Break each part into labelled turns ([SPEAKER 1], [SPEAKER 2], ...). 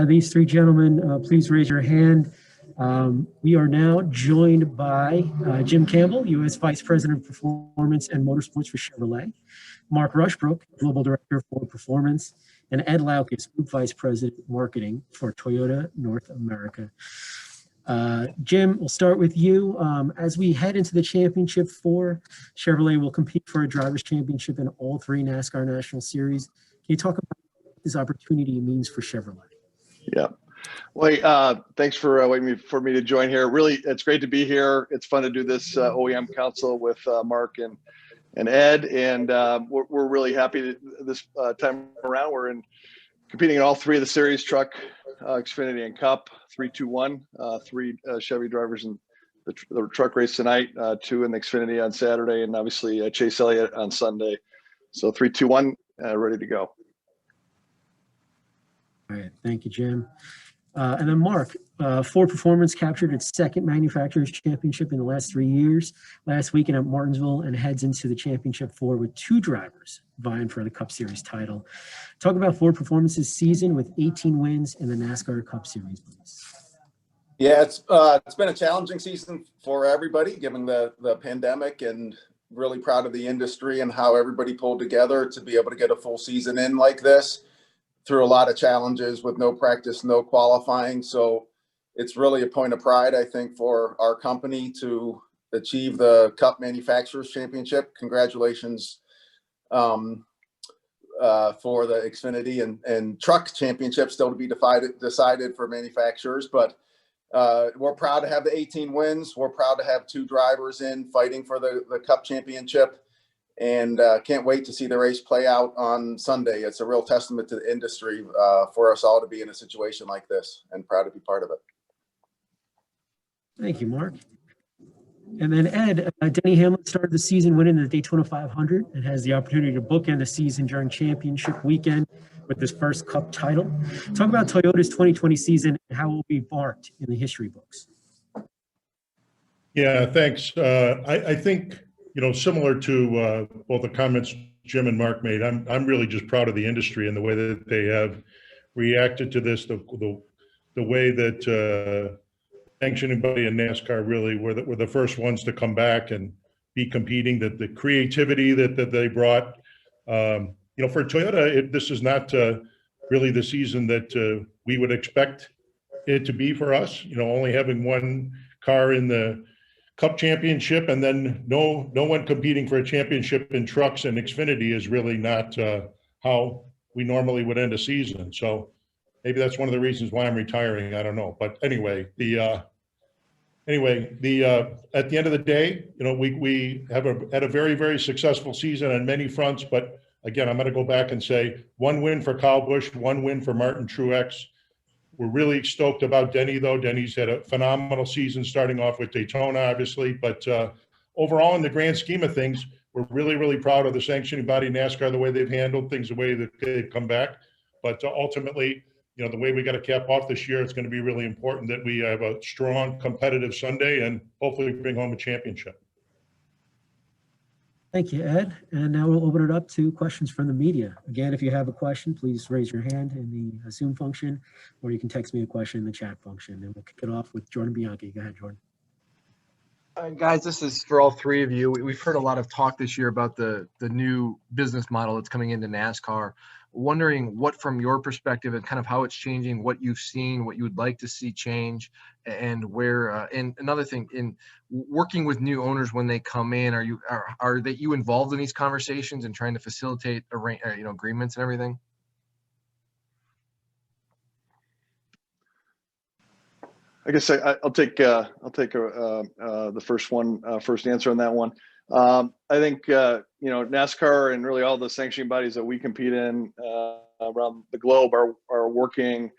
[SPEAKER 1] These three gentlemen, please raise your hand. We are now joined by Jim Campbell, U.S. Vice President of Performance and Motorsports for Chevrolet, Mark Rushbrook, Global Director for Performance, and Ed Laukes, Group Vice President Marketing for Toyota North America. Jim, we'll start with you. As we head into the championship four, Chevrolet will compete for a driver's championship in all three NASCAR National Series. Can you talk about what this opportunity means for Chevrolet?
[SPEAKER 2] Yeah. Well, thanks for waiting for me to join here. Really, it's great to be here. It's fun to do this OEM Council with Mark and Ed, and we're really happy this time around. We're competing in all three of the series: truck, Xfinity, and Cup. 3-2-1. Three Chevy drivers in the truck race tonight. Two in the Xfinity on Saturday, and obviously Chase Elliott on Sunday. So 3-2-1, ready to go.
[SPEAKER 1] All right, thank you, Jim. And then Mark, Ford Performance captured its second manufacturers championship in the last 3 years last weekend at Martinsville, and heads into the championship four with two drivers vying for the Cup Series title. Talk about Ford Performance's season with 18 wins in the NASCAR Cup Series, please.
[SPEAKER 3] Yeah, it's been a challenging season for everybody given the pandemic, and really proud of the industry and how everybody pulled together to be able to get a full season in like this, through a lot of challenges with no practice, no qualifying. So it's really a point of pride, I think, for our company to achieve the Cup Manufacturers Championship. Congratulations for the Xfinity and Truck Championship, still to be decided for manufacturers. But we're proud to have the 18 wins. We're proud to have two drivers in fighting for the Cup Championship. And can't wait to see the race play out on Sunday. It's a real testament to the industry for us all to be in a situation like this, and proud to be part of it.
[SPEAKER 1] Thank you, Mark. And then Ed, Denny Hamlin started the season winning the Daytona 500 and has the opportunity to bookend the season during championship weekend with his first Cup title. Talk about Toyota's 2020 season and how it will be marked in the history books.
[SPEAKER 4] Yeah, thanks. I think, similar to both the comments Jim and Mark made, I'm really just proud of the industry and the way that they have reacted to this, the way that sanctioning body and NASCAR really were the first ones to come back and be competing. That the creativity that they brought, for Toyota, this is not really the season that we would expect it to be for us. Only having one car in the Cup Championship and then no one competing for a championship in trucks and Xfinity is really not how we normally would end a season. So maybe that's one of the reasons why I'm retiring. I don't know. But anyway, at the end of the day, we have had a very, very successful season on many fronts. But again, I'm going to go back and say one win for Kyle Busch, one win for Martin Truex. We're really stoked about Denny, though. Denny's had a phenomenal season, starting off with Daytona, obviously. But overall, in the grand scheme of things, we're really, really proud of the sanctioning body, NASCAR, the way they've handled things, the way that they've come back. But ultimately, the way we got to cap off this year, it's going to be really important that we have a strong, competitive Sunday and hopefully bring home a championship.
[SPEAKER 1] Thank you, Ed. And now we'll open it up to questions from the media. Again, if you have a question, please raise your hand in the Zoom function, or you can text me a question in the chat function. And we'll kick it off with Jordan Bianchi. Go ahead, Jordan.
[SPEAKER 5] Guys, this is for all three of you. We've heard a lot of talk this year about the new business model that's coming into NASCAR. Wondering what, from your perspective, and kind of how it's changing, what you've seen, what you would like to see change, and where. And another thing, in working with new owners when they come in, are you involved in these conversations and trying to facilitate agreements and everything?
[SPEAKER 2] I guess I'll take the first answer on that one. I think NASCAR and really all the sanctioning bodies that we compete in around the globe are working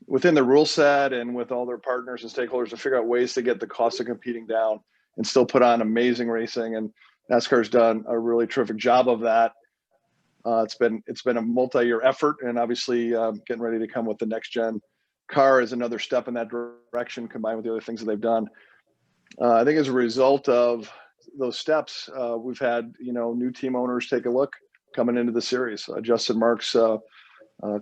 [SPEAKER 2] within the rule set and with all their partners and stakeholders to figure out ways to get the cost of competing down and still put on amazing racing. And NASCAR's done a really terrific job of that. It's been a multi-year effort, and obviously getting ready to come with the next gen car is another step in that direction, combined with the other things that they've done. I think as a result of those steps, we've had new team owners take a look coming into the series. Justin Marks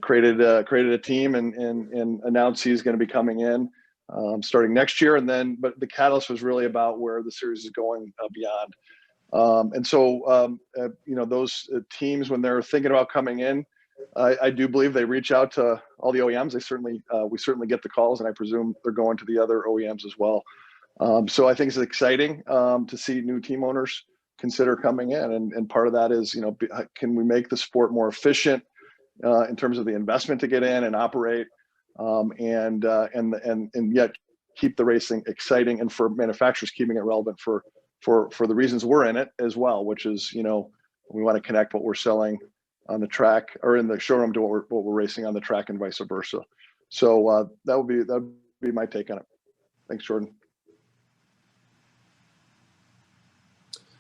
[SPEAKER 2] created a team and announced he's going to be coming in starting next year. And then, but the catalyst was really about where the series is going beyond. And so, those teams, when they're thinking about coming in, I do believe they reach out to all the OEMs. We certainly get the calls, and I presume they're going to the other OEMs as well. So I think it's exciting to see new team owners consider coming in, and part of that is, can we make the sport more efficient in terms of the investment to get in and operate, and yet keep the racing exciting, and for manufacturers keeping it relevant for the reasons we're in it as well, which is, we want to connect what we're selling on the track or in the showroom to what we're racing on the track, and vice versa. So that would be my take on it. Thanks, Jordan.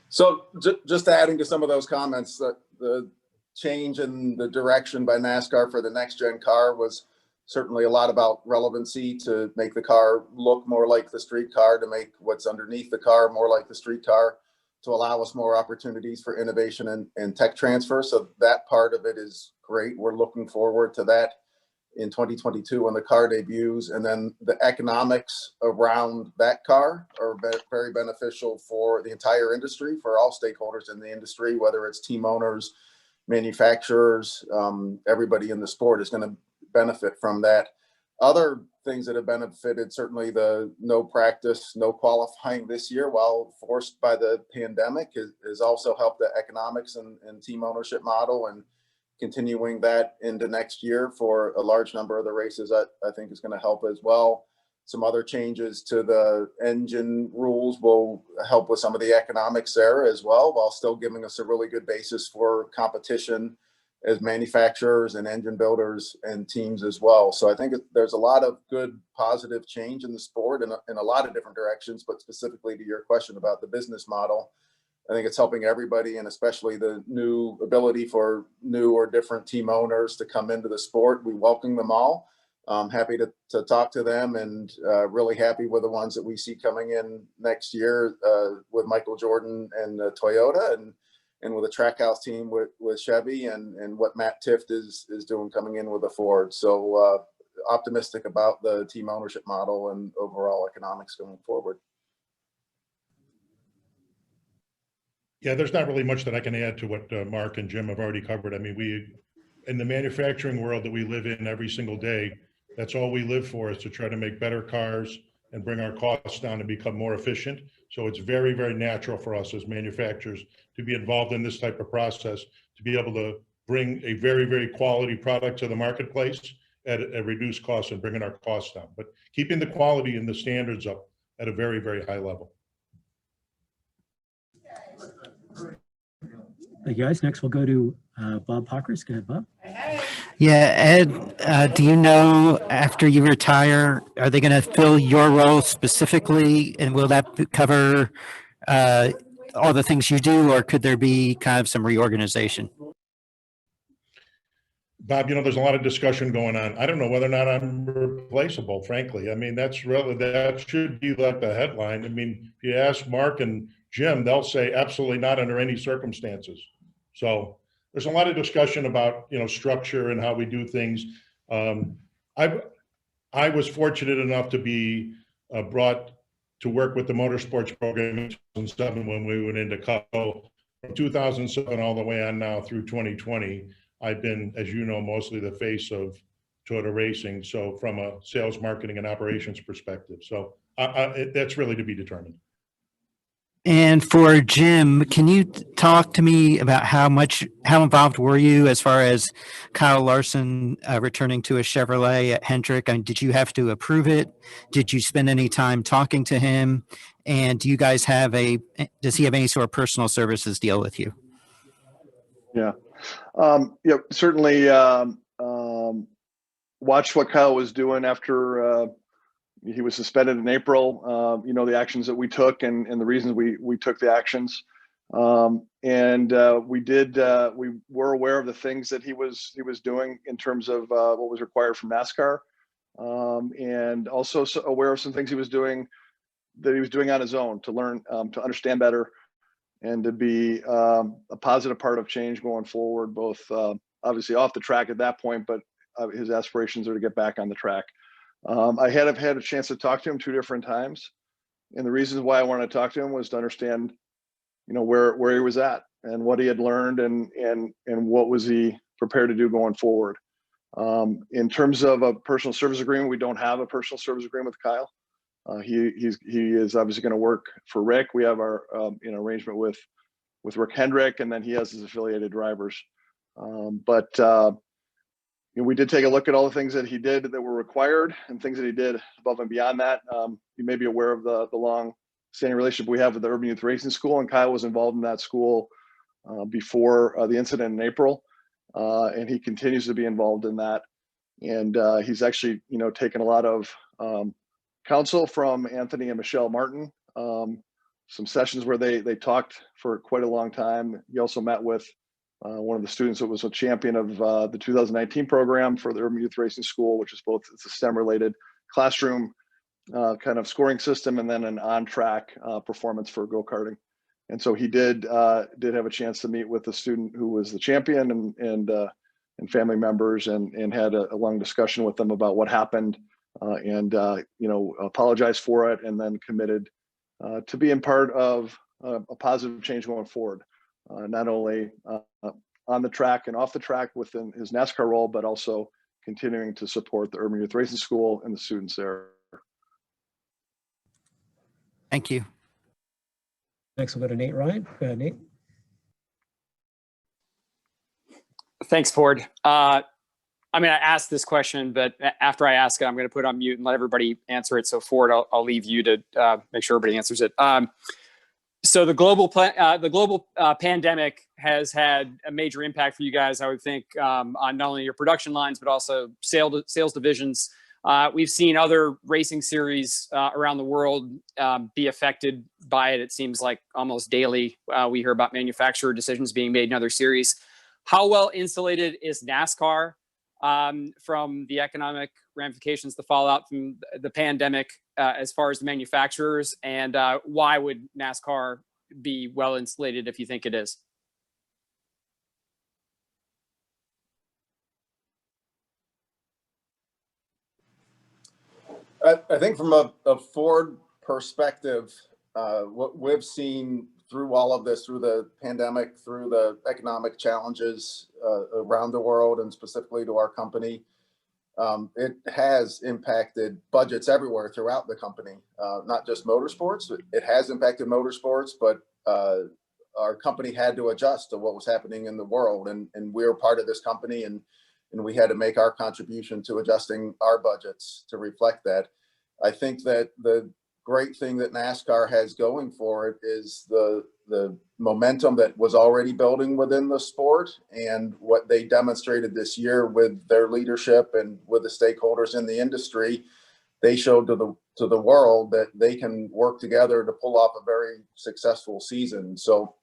[SPEAKER 3] So just adding to some of those comments, the change in the direction by NASCAR for the next gen car was certainly a lot about relevancy, to make the car look more like the street car, to make what's underneath the car more like the street car, to allow us more opportunities for innovation and tech transfer. So that part of it is great. We're looking forward to that in 2022 when the car debuts. And then the economics around that car are very beneficial for the entire industry, for all stakeholders in the industry, whether it's team owners, manufacturers, everybody in the sport is going to benefit from that. Other things that have benefited, certainly the no practice, no qualifying this year, while forced by the pandemic, has also helped the economics and team ownership model, and continuing that into next year for a large number of the races, I think is going to help as well. Some other changes to the engine rules will help with some of the economics there as well, while still giving us a really good basis for competition as manufacturers and engine builders and teams as well. So I think there's a lot of good positive change in the sport in a lot of different directions, but specifically to your question about the business model, I think it's helping everybody, and especially the new ability for new or different team owners to come into the sport. We welcome them all. I'm happy to talk to them, and really happy with the ones that we see coming in next year with Michael Jordan and Toyota, and with the Trackhouse team with Chevy, and what Matt Tifft is doing coming in with a Ford. So optimistic about the team ownership model and overall economics going forward.
[SPEAKER 4] Yeah, there's not really much that I can add to what Mark and Jim have already covered. I mean, in the manufacturing world that we live in every single day, that's all we live for, is to try to make better cars and bring our costs down and become more efficient. So it's very, very natural for us as manufacturers to be involved in this type of process, to be able to bring a very, very quality product to the marketplace at a reduced cost and bringing our costs down, but keeping the quality and the standards up at a very, very high level.
[SPEAKER 1] Thank you, guys. Next, we'll go to Bob Pockris. Go ahead, Bob.
[SPEAKER 6] Yeah, Ed, do you know, after you retire, are they going to fill your role specifically, and will that cover all the things you do, or could there be kind of some reorganization?
[SPEAKER 4] Bob, there's a lot of discussion going on. I don't know whether or not I'm replaceable, frankly. I mean, that should be like the headline. I mean, if you ask Mark and Jim, they'll say absolutely not under any circumstances. So there's a lot of discussion about, structure and how we do things. I was fortunate enough to be brought to work with the Motorsports program in 2007 when we went into Campbell. From 2007 all the way on now through 2020, I've been, as you know, mostly the face of Toyota Racing. So from a sales, marketing, and operations perspective. So that's really to be determined.
[SPEAKER 6] And for Jim, can you talk to me about how involved were you as far as Kyle Larson returning to a Chevrolet at Hendrick? And did you have to approve it? Did you spend any time talking to him? And do you guys does he have any sort of personal services deal with you?
[SPEAKER 2] Yeah. Certainly watched what Kyle was doing after he was suspended in April. The actions that we took and the reasons we took the actions. We were aware of the things that he was doing in terms of what was required from NASCAR, and also aware of some things he was doing on his own to learn, to understand better, and to be a positive part of change going forward, both obviously off the track at that point, but his aspirations are to get back on the track. I had a chance to talk to him 2 different times, and the reasons why I wanted to talk to him was to understand, where he was at and what he had learned, and what was he prepared to do going forward. In terms of a personal service agreement, we don't have a personal service agreement with Kyle. He is obviously going to work for Rick. We have our arrangement with Rick Hendrick, and then he has his affiliated drivers. We did take a look at all the things that he did that were required and things that he did above and beyond that. You may be aware of the long-standing relationship we have with the Urban Youth Racing School, and Kyle was involved in that school before the incident in April, and he continues to be involved in that. And he's actually, taken a lot of counsel from Anthony and Michelle Martin, some sessions where they talked for quite a long time. He also met with one of the students that was a champion of the 2019 program for the Urban Youth Racing School, which is it's a STEM-related classroom kind of scoring system, and then an on-track performance for go-karting. And so he did have a chance to meet with the student who was the champion and family members, and had a long discussion with them about what happened, and apologized for it, and then committed to being part of a positive change going forward, not only on the track and off the track within his NASCAR role, but also continuing to support the Urban Youth Racing School and the students there.
[SPEAKER 6] Thank you.
[SPEAKER 1] Next, we'll go to Nate Ryan. Go ahead, Nate.
[SPEAKER 7] Thanks, Ford. I asked this question, but after I ask it, I'm going to put it on mute and let everybody answer it. So Ford, I'll leave you to make sure everybody answers it. So the global pandemic has had a major impact for you guys, I would think, on not only your production lines, but also sales divisions. We've seen other racing series around the world be affected by it. It seems like almost daily we hear about manufacturer decisions being made in other series. How well insulated is NASCAR from the economic ramifications, the fallout from the pandemic, as far as the manufacturers, and why would NASCAR be well insulated if you think it is?
[SPEAKER 3] I think from a Ford perspective, what we've seen through all of this, through the pandemic, through the economic challenges around the world, and specifically to our company, it has impacted budgets everywhere throughout the company, not just motorsports. It has impacted motorsports, but our company had to adjust to what was happening in the world, and we're part of this company, and we had to make our contribution to adjusting our budgets to reflect that. I think that the great thing that NASCAR has going for it is the momentum that was already building within the sport, and what they demonstrated this year with their leadership and with the stakeholders in the industry. They showed to the world that they can work together to pull off a very successful season. So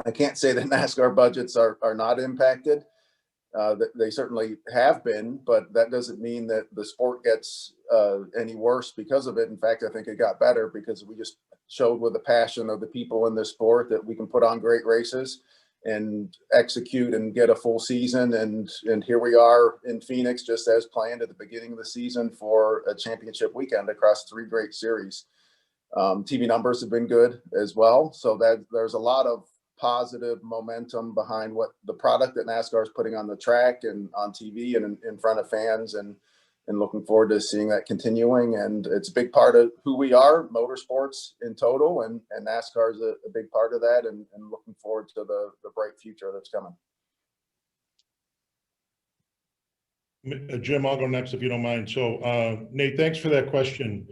[SPEAKER 3] I can't say that NASCAR budgets are not impacted. They certainly have been, but that doesn't mean that the sport gets any worse because of it. In fact, I think it got better because we just showed with the passion of the people in this sport that we can put on great races and execute and get a full season. And here we are in Phoenix, just as planned at the beginning of the season, for a championship weekend across 3 great series. TV numbers have been good as well. So that there's a lot of positive momentum behind what the product that NASCAR is putting on the track and on TV and in front of fans, and looking forward to seeing that continuing. And it's a big part of who we are, motorsports in total, and NASCAR is a big part of that, and looking forward to the bright future that's coming.
[SPEAKER 4] Jim, I'll go next if you don't mind. So Nate, thanks for that question.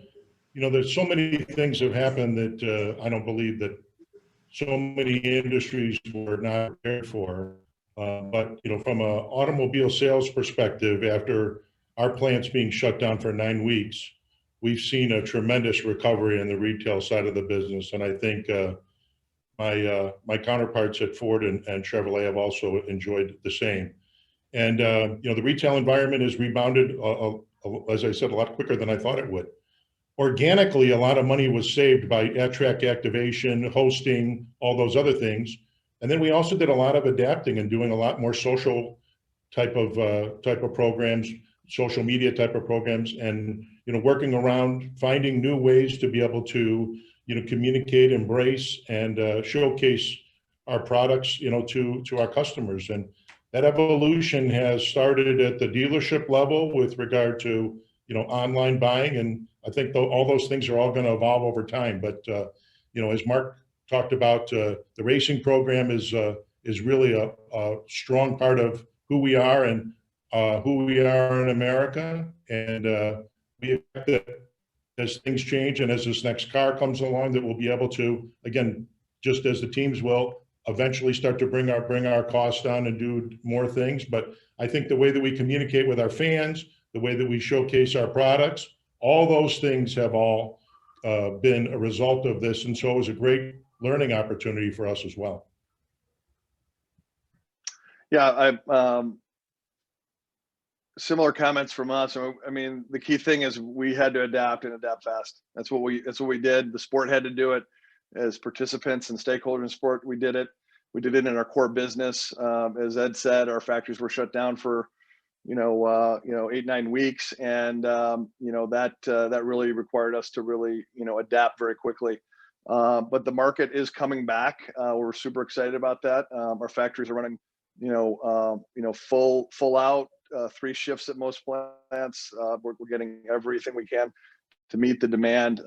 [SPEAKER 4] There's so many things have happened that I don't believe that so many industries were not prepared for. But from an automobile sales perspective, after our plants being shut down for 9 weeks, we've seen a tremendous recovery in the retail side of the business. And I think my counterparts at Ford and Chevrolet have also enjoyed the same. And the retail environment has rebounded, as I said, a lot quicker than I thought it would. Organically, a lot of money was saved by at-track activation, hosting, all those other things. And then we also did a lot of adapting and doing a lot more social type of programs, social media type of programs, and working around finding new ways to be able to communicate, embrace, and showcase our products to our customers. And that evolution has started at the dealership level with regard to online buying, and I think all those things are all going to evolve over time. But as Mark talked about, the racing program is really a strong part of who we are and who we are in America. And we expect that as things change and as this next car comes along, that we'll be able to, again, just as the teams will eventually start to bring our costs down and do more things. But I think the way that we communicate with our fans, the way that we showcase our products, all those things have all been a result of this. And so it was a great learning opportunity for us as well.
[SPEAKER 2] Yeah, similar comments from us. I mean, the key thing is we had to adapt and adapt fast. That's what we did. The sport had to do it. As participants and stakeholders in sport, we did it. We did it in our core business. As Ed said, our factories were shut down for 8-9 weeks, and that really required us to really adapt very quickly. But the market is coming back. We're super excited about that. Our factories are running full out, 3 shifts at most plants. We're getting everything we can to meet the demand,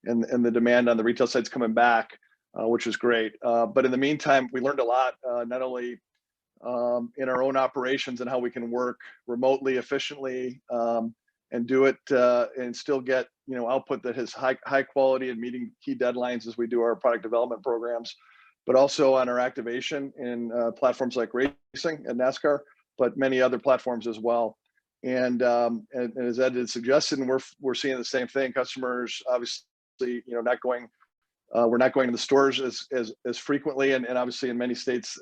[SPEAKER 2] and the demand on the retail side's coming back, which is great. But in the meantime, we learned a lot, not only in our own operations and how we can work remotely efficiently, and do it and still get output that is high quality and meeting key deadlines as we do our product development programs, but also on our activation in platforms like racing and NASCAR, but many other platforms as well. And as Ed had suggested, and we're seeing the same thing. Customers obviously not going, we're not going to the stores as frequently, and obviously in many states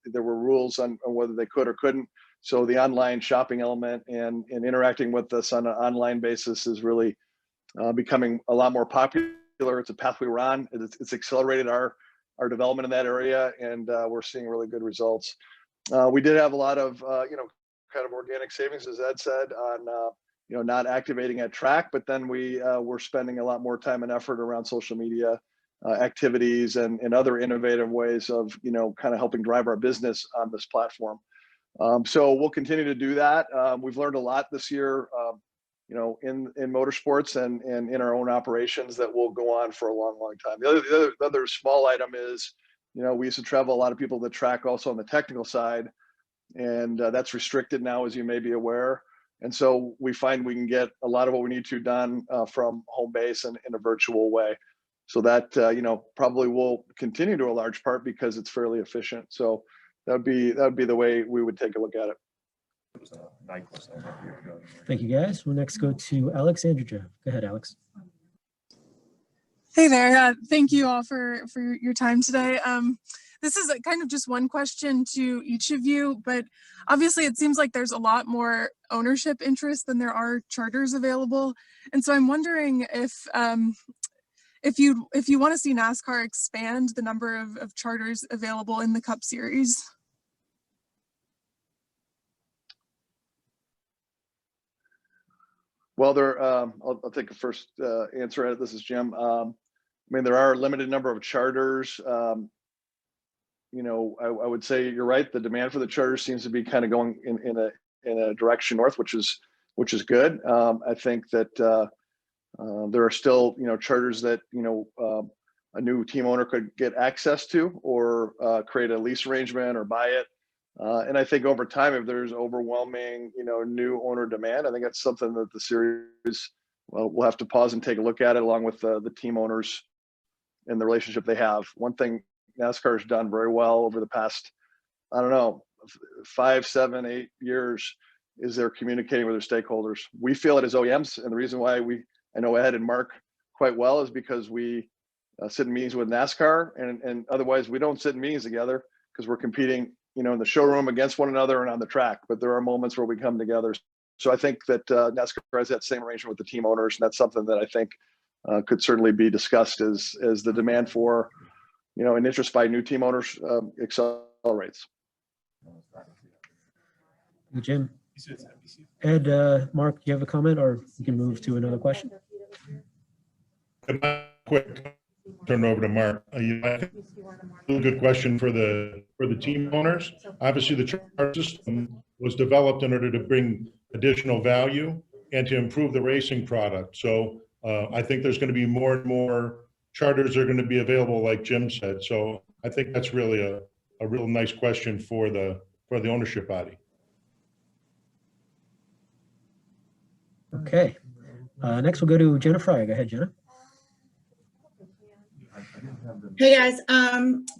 [SPEAKER 2] there were rules on whether they could or couldn't. So the online shopping element and interacting with us on an online basis is really becoming a lot more popular. It's a path we were on. It's accelerated our development in that area, and we're seeing really good results. We did have a lot of kind of organic savings, as Ed said, on not activating at track, but then we were spending a lot more time and effort around social media activities and other innovative ways of kind of helping drive our business on this platform. So we'll continue to do that. We've learned a lot this year, in motorsports and in our own operations that will go on for a long time. The other small item is, we used to travel a lot of people to the track also on the technical side, and that's restricted now, as you may be aware. And so we find we can get a lot of what we need to done from home base and in a virtual way. So that, probably will continue to a large part because it's fairly efficient. So that would be the way we would take a look at it.
[SPEAKER 1] Thank you, guys. We'll next go to Alex Andrew. Go ahead, Alex.
[SPEAKER 8] Hey there. Thank you all for your time today. This is kind of just one question to each of you, but obviously it seems like there's a lot more ownership interest than there are charters available. And so I'm wondering if you want to see NASCAR expand the number of charters available in the Cup Series.
[SPEAKER 2] Well, I'll take the first answer at it. This is Jim. I mean, there are a limited number of charters. I would say you're right. The demand for the charters seems to be kind of going in a direction north, which is good. I think that there are still charters that a new team owner could get access to, or create a lease arrangement or buy it. And I think over time, if there's overwhelming new owner demand, I think that's something that the series we'll have to pause and take a look at it along with the team owners and the relationship they have. One thing NASCAR has done very well over the past, 5, 7, 8 years is they're communicating with their stakeholders. We feel it as OEMs, and the reason why I know Ed and Mark quite well is because we sit in meetings with NASCAR, and otherwise we don't sit in meetings together because we're competing, in the showroom against one another and on the track. But there are moments where we come together. So I think that NASCAR has that same arrangement with the team owners, and that's something that I think could certainly be discussed as the demand for, an interest by new team owners accelerates.
[SPEAKER 1] Jim. Ed, Mark, do you have a comment, or you can move to another question?
[SPEAKER 4] Quick, turn it over to Mark. Good question for the team owners. Obviously, the charter system was developed in order to bring additional value and to improve the racing product. So I think there's going to be more and more charters are going to be available, like Jim said. So I think that's really a real nice question for the ownership body.
[SPEAKER 1] Okay. Next, we'll go to Jenna Fry. Go ahead, Jenna.
[SPEAKER 9] Hey guys,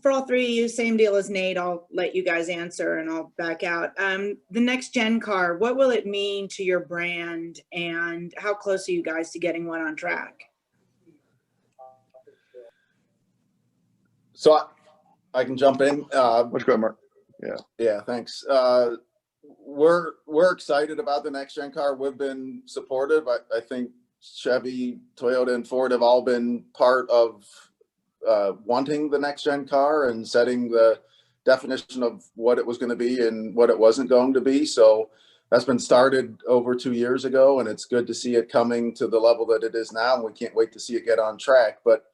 [SPEAKER 9] for all three of you, same deal as Nate. I'll let you guys answer and I'll back out. The next gen car, what will it mean to your brand, and how close are you guys to getting one on track?
[SPEAKER 3] So I can jump in.
[SPEAKER 2] Let's go, Mark.
[SPEAKER 3] Yeah, thanks. We're excited about the next gen car. We've been supportive. I think Chevy, Toyota, and Ford have all been part of wanting the next gen car and setting the definition of what it was going to be and what it wasn't going to be. So that's been started over 2 years ago, and it's good to see it coming to the level that it is now. And we can't wait to see it get on track. But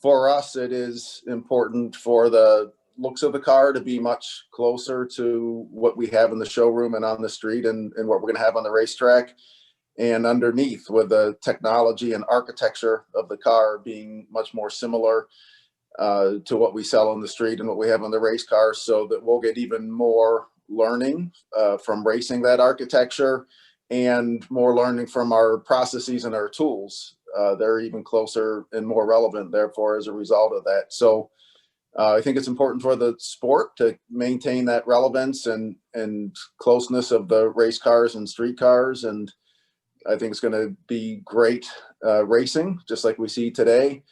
[SPEAKER 3] for us, it is important for the looks of the car to be much closer to what we have in the showroom and on the street, and what we're going to have on the racetrack. And underneath, with the technology and architecture of the car being much more similar to what we sell on the street and what we have on the race cars, so that we'll get even more learning from racing that architecture, and more learning from our processes and our tools. They're even closer and more relevant, therefore, as a result of that. So I think it's important for the sport to maintain that relevance and closeness of the race cars and street cars. And I think it's going to be great racing, just like we see today.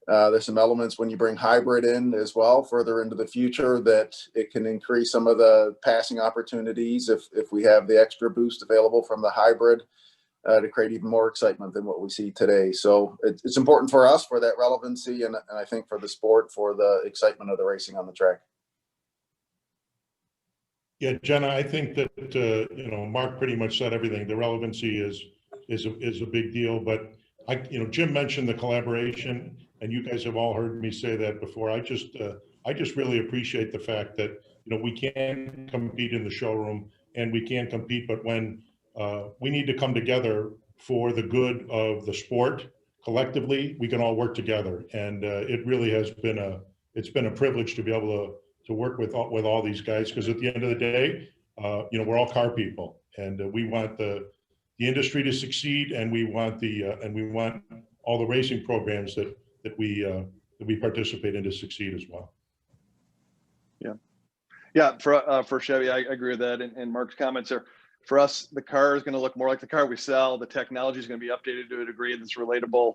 [SPEAKER 3] There's some elements when you bring hybrid in as well, further into the future, that it can increase some of the passing opportunities if we have the extra boost available from the hybrid to create even more excitement than what we see today. So it's important for us for that relevancy, and I think for the sport, for the excitement of the racing on the track.
[SPEAKER 4] Yeah, Jenna, I think that Mark pretty much said everything. The relevancy is a big deal, but Jim mentioned the collaboration, and you guys have all heard me say that before. I just really appreciate the fact that we can compete in the showroom and we can compete, but when we need to come together for the good of the sport collectively, we can all work together. And it really has been a privilege to be able to work with all these guys, because at the end of the day, we're all car people, and we want the industry to succeed, and we want all the racing programs that we participate in to succeed as well.
[SPEAKER 2] Yeah. For Chevy, I agree with that, and Mark's comments are. For us, the car is going to look more like the car we sell. The technology is going to be updated to a degree that's relatable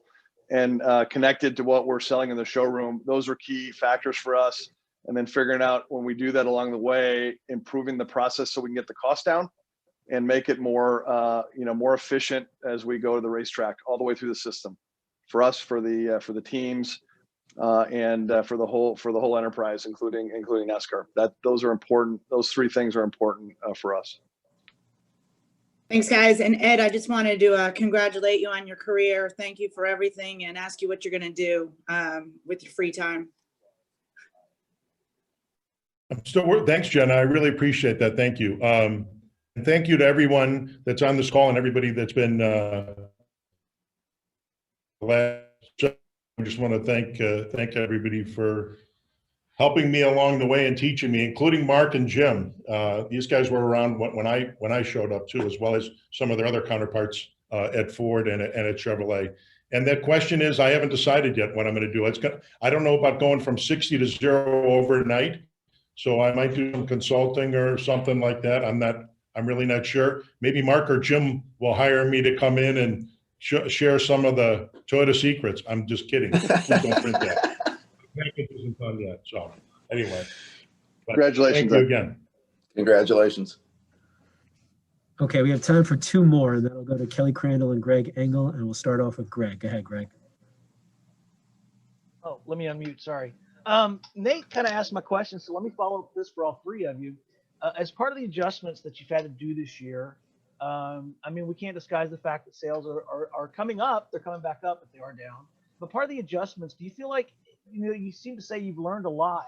[SPEAKER 2] and connected to what we're selling in the showroom. Those are key factors for us. And then figuring out, when we do that along the way, improving the process so we can get the cost down and make it more, more efficient as we go to the racetrack all the way through the system. For us, for the teams, and for the whole enterprise, including NASCAR. Those are important. Those three things are important for us.
[SPEAKER 9] Thanks, guys. And Ed, I just wanted to congratulate you on your career. Thank you for everything, and ask you what you're going to do with your free time.
[SPEAKER 4] Thanks, Jenna. I really appreciate that. Thank you. And thank you to everyone that's on this call and everybody that's been I just want to thank everybody for helping me along the way and teaching me, including Mark and Jim. These guys were around when I showed up too, as well as some of their other counterparts at Ford and at Chevrolet. And that question is, I haven't decided yet what I'm going to do. I don't know about going from 60 to 0 overnight. So I might do some consulting or something like that. I'm really not sure. Maybe Mark or Jim will hire me to come in and share some of the Toyota secrets. I'm just kidding. Please don't print that. Package isn't done yet. So anyway,
[SPEAKER 2] congratulations.
[SPEAKER 4] Thank you again.
[SPEAKER 3] Congratulations.
[SPEAKER 1] Okay, we have time for two more, and then I'll go to Kelly Crandall and Greg Engel, and we'll start off with Greg. Go ahead, Greg.
[SPEAKER 10] Oh, let me unmute. Sorry. Nate kind of asked my question, so let me follow up this for all three of you. as part of the adjustments that you've had to do this year, I mean, we can't disguise the fact that sales are coming up. They're coming back up, but they are down. But part of the adjustments, do you feel like, you seem to say you've learned a lot,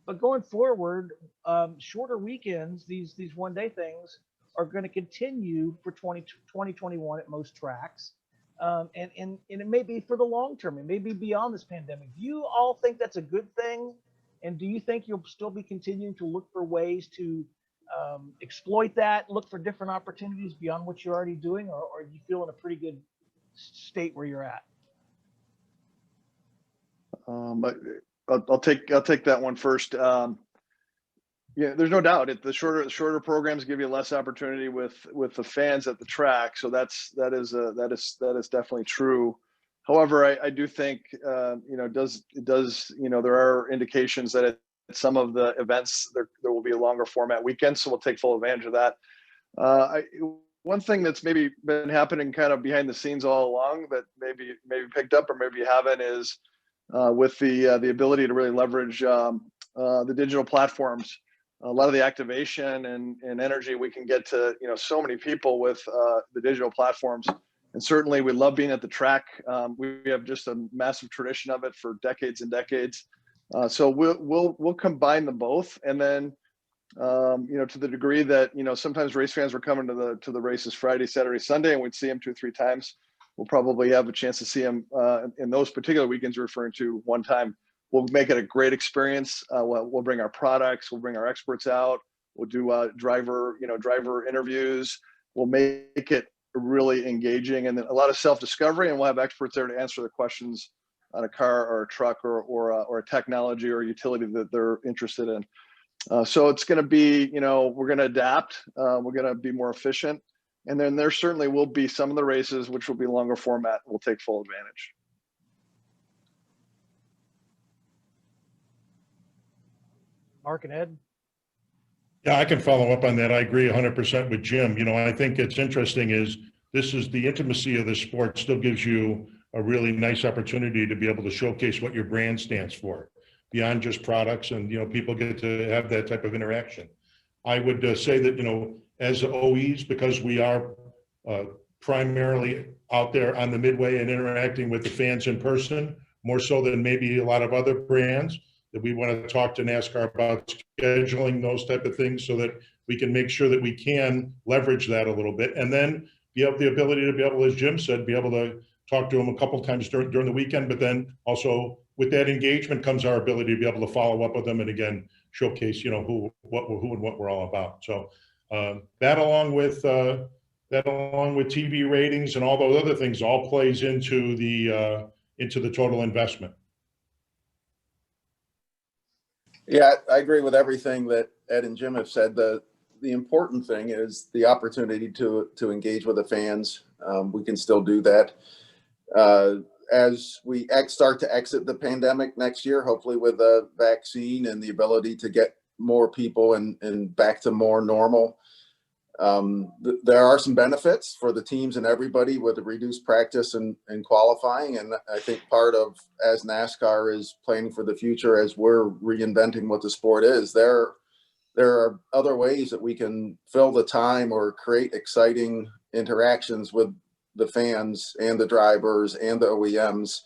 [SPEAKER 10] but going forward, shorter weekends, these one-day things are going to continue for 2021 at most tracks. And it may be for the long term. It may be beyond this pandemic. Do you all think that's a good thing? And do you think you'll still be continuing to look for ways to exploit that, look for different opportunities beyond what you're already doing, or do you feel in a pretty good state where you're at?
[SPEAKER 2] I'll take that one first. Yeah, there's no doubt the shorter programs give you less opportunity with the fans at the track. So that is definitely true. However, I do think there are indications that at some of the events there will be a longer format weekend, so we'll take full advantage of that. One thing that's maybe been happening kind of behind the scenes all along that maybe picked up or maybe you haven't is with the ability to really leverage the digital platforms. A lot of the activation and energy we can get to so many people with the digital platforms, and certainly we love being at the track. We have just a massive tradition of it for decades and decades. So we'll combine them both, and then to the degree that sometimes race fans were coming to the races Friday, Saturday, Sunday, and we'd see them 2 or 3 times. We'll probably have a chance to see them in those particular weekends you're referring to one time. We'll make it a great experience. We'll bring our products. We'll bring our experts out. We'll do driver interviews. We'll make it really engaging, and then a lot of self-discovery. And we'll have experts there to answer the questions on a car or a truck or a technology or a utility that they're interested in. So it's going to be, we're going to adapt. We're going to be more efficient, and then there certainly will be some of the races which will be longer format. We'll take full advantage.
[SPEAKER 10] Mark and Ed?
[SPEAKER 4] Yeah, I can follow up on that. I agree 100% with Jim. I think it's interesting is this is the intimacy of the sport still gives you a really nice opportunity to be able to showcase what your brand stands for beyond just products, and people get to have that type of interaction. I would say that as OEs, because we are primarily out there on the midway and interacting with the fans in person, more so than maybe a lot of other brands, that we want to talk to NASCAR about scheduling those type of things so that we can make sure that we can leverage that a little bit, and then you have the ability to be able, as Jim said, be able to talk to them a couple of times during the weekend, but then also with that engagement comes our ability to be able to follow up with them and again showcase who and what we're all about. So that along with TV ratings and all those other things all plays into the total investment.
[SPEAKER 3] Yeah, I agree with everything that Ed and Jim have said. The important thing is the opportunity to engage with the fans. We can still do that. As we start to exit the pandemic next year, hopefully with a vaccine and the ability to get more people and back to more normal. There are some benefits for the teams and everybody with the reduced practice and qualifying. And I think part of, as NASCAR is planning for the future, as we're reinventing what the sport is, there are other ways that we can fill the time or create exciting interactions with the fans and the drivers and the OEMs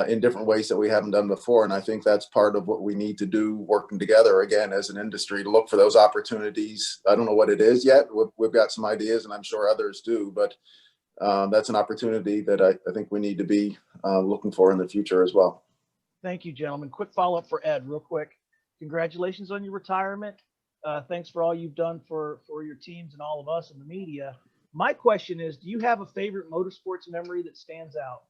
[SPEAKER 3] in different ways that we haven't done before. And I think that's part of what we need to do, working together again as an industry to look for those opportunities. I don't know what it is yet. We've got some ideas, and I'm sure others do, but that's an opportunity that I think we need to be looking for in the future as well.
[SPEAKER 10] Thank you, gentlemen. Quick follow-up for Ed, real quick. Congratulations on your retirement. Thanks for all you've done for your teams and all of us in the media. My question is, do you have a favorite motorsports memory that stands out?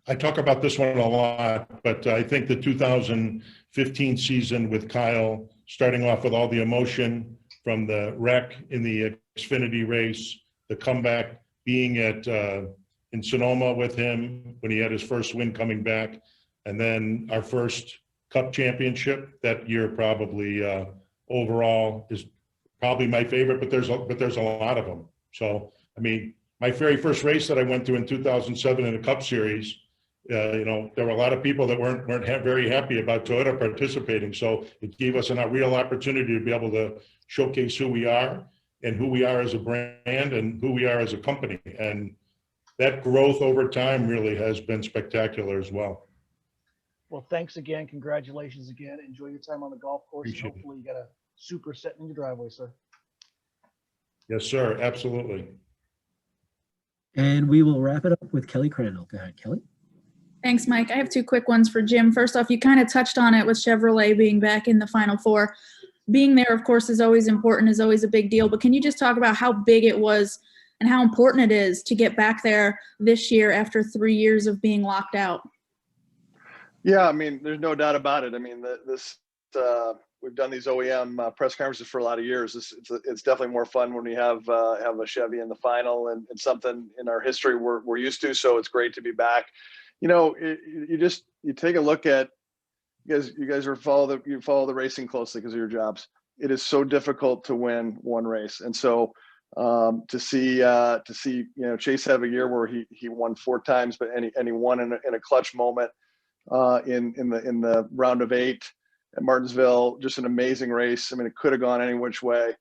[SPEAKER 4] I talk about this one a lot, but I think the 2015 season with Kyle, starting off with all the emotion from the wreck in the Xfinity race, the comeback, being in Sonoma with him when he had his first win coming back, and then our first Cup championship that year, probably overall is probably my favorite. But there's a lot of them. So I mean, my very first race that I went to in 2007 in the Cup Series There were a lot of people that weren't very happy about Toyota participating. So it gave us a real opportunity to be able to showcase who we are and who we are as a brand and who we are as a company. And that growth over time really has been spectacular as well.
[SPEAKER 10] Well, thanks again. Congratulations again. Enjoy your time on the golf course.
[SPEAKER 4] Appreciate
[SPEAKER 10] and hopefully you got a super set in your driveway, sir.
[SPEAKER 4] Yes, sir. Absolutely.
[SPEAKER 1] And we will wrap it up with Kelly Crandall. Go ahead, Kelly.
[SPEAKER 11] Thanks, Mike. I have two quick ones for Jim. First off, you kind of touched on it with Chevrolet being back in the Final Four. Being there, of course, is always important, is always a big deal. But can you just talk about how big it was and how important it is to get back there this year after 3 years of being locked out?
[SPEAKER 2] Yeah, I mean, there's no doubt about it. I mean, we've done these OEM press conferences for a lot of years. It's definitely more fun when we have a Chevy in the final, and it's something in our history we're used to. So it's great to be back. You take a look at you guys follow the racing closely because of your jobs. It is so difficult to win one race, and so to see Chase have a year where he won 4 times, but he won in a clutch moment in the round of 8 at Martinsville. Just an amazing race. I mean, it could have gone any which way.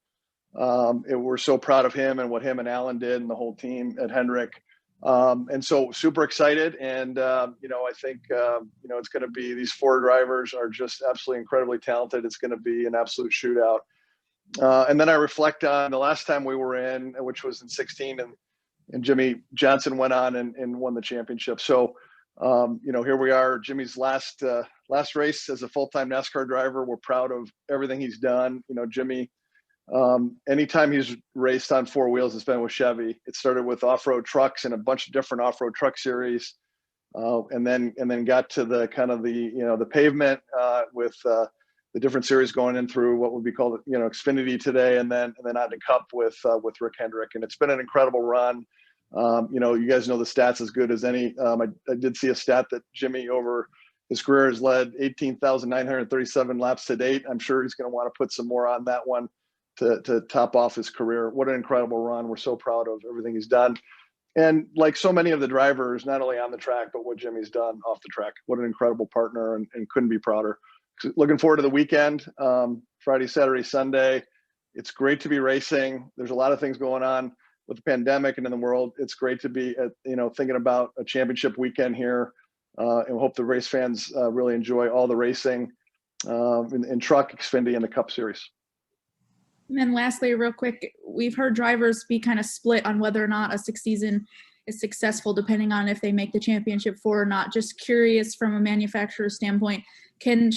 [SPEAKER 2] We're so proud of him and what him and Alan did and the whole team at Hendrick. And so super excited. And, I think, it's going to be, these 4 drivers are just absolutely incredibly talented. It's going to be an absolute shootout. And then I reflect on the last time we were in, which was in 16, and Jimmy Johnson went on and won the championship. So, here we are, Jimmy's last race as a full-time NASCAR driver. We're proud of everything he's done. Jimmy, anytime he's raced on 4 wheels, it's been with Chevy. It started with off-road trucks and a bunch of different off-road truck series. And then got to the pavement, with, the different series going in through what would be called, Xfinity today. And then on to Cup with Rick Hendrick. And it's been an incredible run. You guys know the stats as good as any. I did see a stat that Jimmy over his career has led 18,937 laps to date. I'm sure he's going to want to put some more on that one to top off his career. What an incredible run. We're so proud of everything he's done. And like so many of the drivers, not only on the track, but what Jimmy's done off the track. What an incredible partner, and couldn't be prouder. Looking forward to the weekend, Friday, Saturday, Sunday. It's great to be racing. There's a lot of things going on with the pandemic and in the world. It's great to be thinking about a championship weekend here, and we hope the race fans really enjoy all the racing in truck, Xfinity, and the Cup Series.
[SPEAKER 11] And then lastly, real quick, we've heard drivers be kind of split on whether or not a 6 season is successful, depending on if they make the championship 4 or not. Just curious from a manufacturer standpoint, can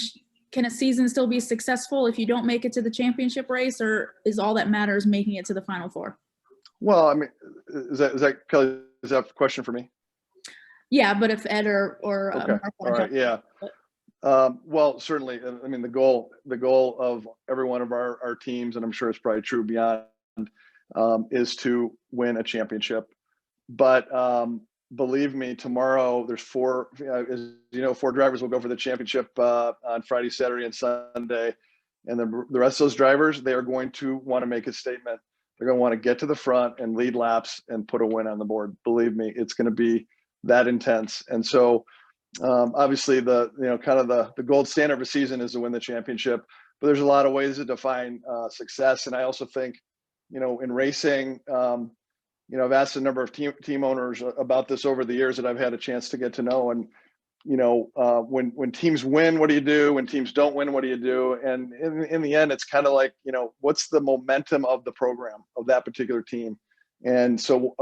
[SPEAKER 11] a season still be successful if you don't make it to the championship race, or is all that matters making it to the Final Four?
[SPEAKER 2] Well, I mean, is that Kelly? Is that a question for me?
[SPEAKER 11] Yeah, but if Ed or
[SPEAKER 2] okay. All right, yeah. Well, certainly. I mean, the goal of every one of our teams, and I'm sure it's probably true beyond, is to win a championship. But believe me, tomorrow there's 4. As you know, 4 drivers will go for the championship on Friday, Saturday, and Sunday. And the rest of those drivers, they are going to want to make a statement. They're going to want to get to the front and lead laps and put a win on the board. Believe me, it's going to be that intense. And so, obviously, the gold standard of a season is to win the championship. But there's a lot of ways to define success. And I also think, in racing, I've asked a number of team owners about this over the years that I've had a chance to get to know. And when teams win, what do you do? When teams don't win, what do you do? And in the end, it's kind of like, what's the momentum of the program of that particular team? And so,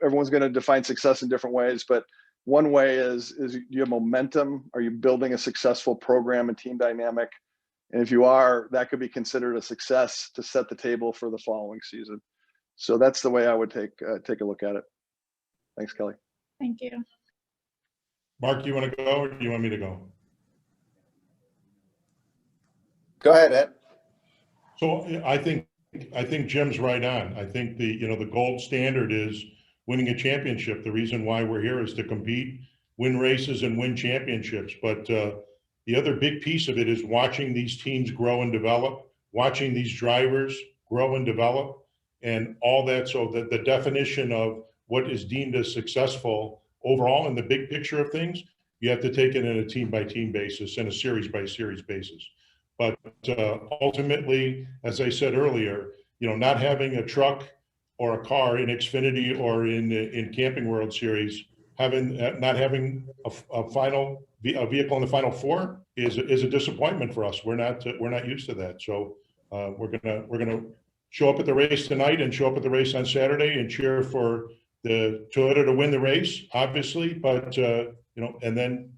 [SPEAKER 2] everyone's going to define success in different ways, but one way is do you have momentum? Are you building a successful program and team dynamic? And if you are, that could be considered a success to set the table for the following season. So that's the way I would take a look at it. Thanks, Kelly.
[SPEAKER 11] Thank you.
[SPEAKER 4] Mark, do you want to go, or do you want me to go?
[SPEAKER 3] Go ahead, Ed.
[SPEAKER 4] So I think Jim's right on. I think the gold standard is winning a championship. The reason why we're here is to compete, win races, and win championships. But the other big piece of it is watching these teams grow and develop, watching these drivers grow and develop, and all that. So that the definition of what is deemed as successful overall in the big picture of things, you have to take it in a team-by-team basis and a series-by-series basis. But ultimately, as I said earlier, not having a truck or a car in Xfinity or in Camping World Series, not having a vehicle in the Final Four is a disappointment for us. We're not used to that. So we're gonna show up at the race tonight and show up at the race on Saturday and cheer for the Toyota to win the race, obviously, but and then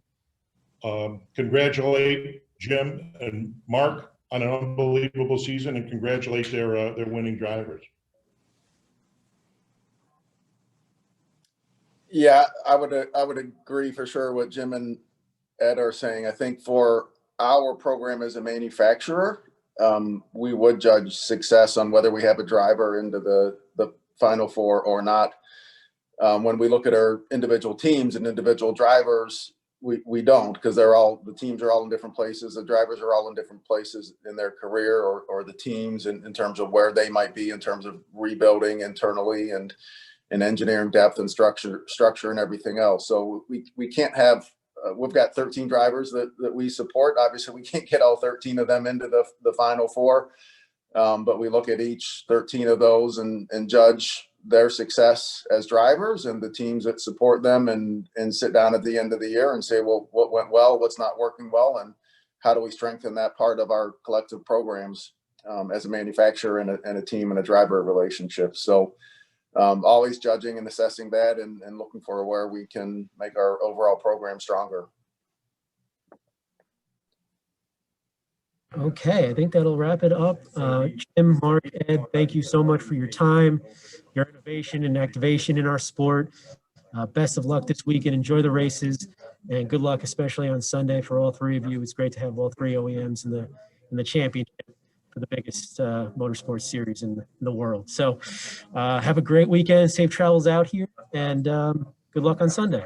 [SPEAKER 4] congratulate Jim and Mark on an unbelievable season and congratulate their winning drivers.
[SPEAKER 3] Yeah, I would agree for sure what Jim and Ed are saying. I think for our program as a manufacturer, we would judge success on whether we have a driver into the Final Four or not. When we look at our individual teams and individual drivers, we don't, because the teams are all in different places. The drivers are all in different places in their career or the teams in terms of where they might be in terms of rebuilding internally and engineering depth and structure and everything else. So we can't have, we've got 13 drivers that we support. Obviously we can't get all 13 of them into the Final Four. But we look at each 13 of those and judge their success as drivers and the teams that support them and sit down at the end of the year and say, well, what went well, what's not working well, and how do we strengthen that part of our collective programs as a manufacturer and a team and a driver relationship. So always judging and assessing that and looking for where we can make our overall program stronger.
[SPEAKER 1] Okay, I think that'll wrap it up. Jim, Mark, Ed, thank you so much for your time, your innovation and activation in our sport. Best of luck this weekend. Enjoy the races, and good luck, especially on Sunday, for all three of you. It's great to have all three OEMs in the championship for the biggest motorsports series in the world. So have a great weekend. Safe travels out here, and good luck on Sunday.